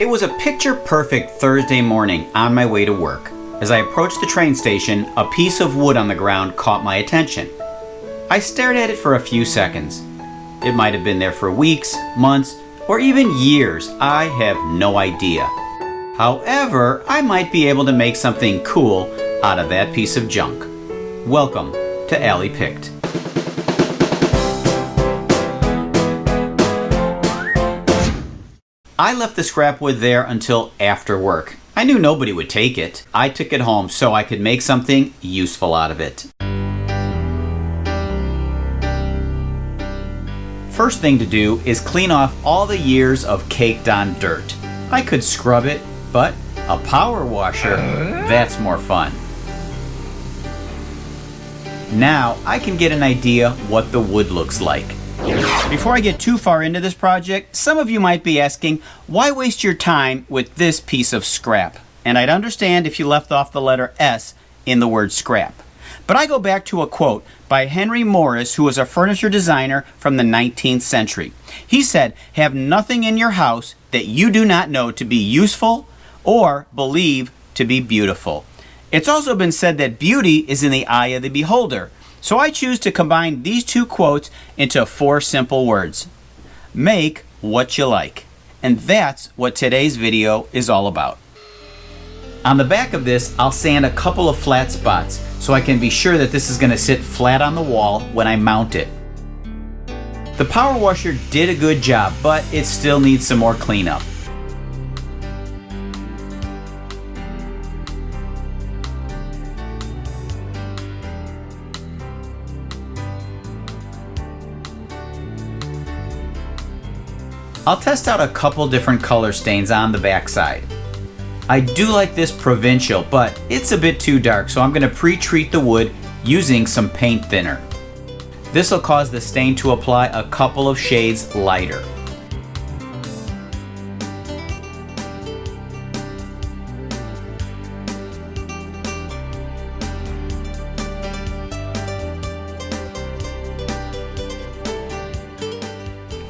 It was a picture-perfect Thursday morning on my way to work. As I approached the train station, a piece of wood on the ground caught my attention. I stared at it for a few seconds. It might have been there for weeks, months, or even years. I have no idea. However, I might be able to make something cool out of that piece of junk. Welcome to Allie Picked. I left the scrap wood there until after work. I knew nobody would take it. I took it home so I could make something useful out of it. First thing to do is clean off all the years of caked on dirt. I could scrub it, but a power washer, that's more fun. Now I can get an idea what the wood looks like. Before I get too far into this project, some of you might be asking, why waste your time with this piece of scrap? And I'd understand if you left off the letter S in the word scrap. But I go back to a quote by Henry Morris, who was a furniture designer from the 19th century. He said, "Have nothing in your house that you do not know to be useful or believe to be beautiful." It's also been said that beauty is in the eye of the beholder. So I choose to combine these two quotes into 4 simple words. Make what you like. And that's what today's video is all about. On the back of this, I'll sand a couple of flat spots so I can be sure that this is going to sit flat on the wall when I mount it. The power washer did a good job, but it still needs some more cleanup. I'll test out a couple different color stains on the backside. I do like this provincial, but it's a bit too dark, so I'm going to pre-treat the wood using some paint thinner. This will cause the stain to apply a couple of shades lighter.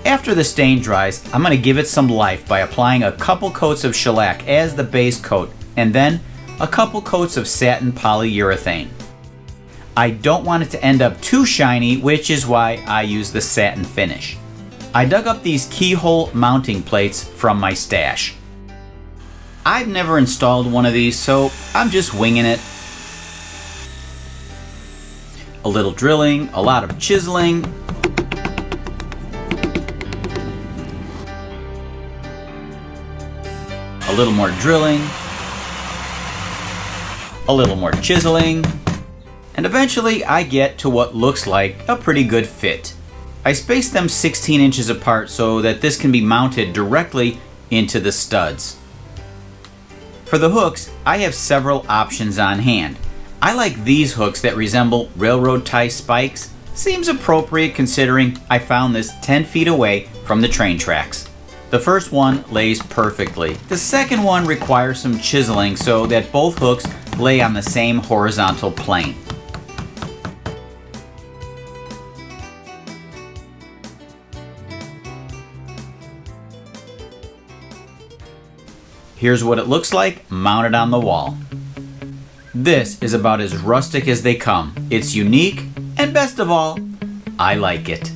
After the stain dries, I'm going to give it some life by applying a couple coats of shellac as the base coat, and then a couple coats of satin polyurethane. I don't want it to end up too shiny, which is why I use the satin finish. I dug up these keyhole mounting plates from my stash. I've never installed one of these, so I'm just winging it. A little drilling, a lot of chiseling. A little more drilling, a little more chiseling, and eventually I get to what looks like a pretty good fit. I spaced them 16 inches apart so that this can be mounted directly into the studs. For the hooks, I have several options on hand. I like these hooks that resemble railroad tie spikes. Seems appropriate considering I found this 10 feet away from the train tracks. The first one lays perfectly. The second one requires some chiseling so that both hooks lay on the same horizontal plane. Here's what it looks like mounted on the wall. This is about as rustic as they come. It's unique, and best of all, I like it.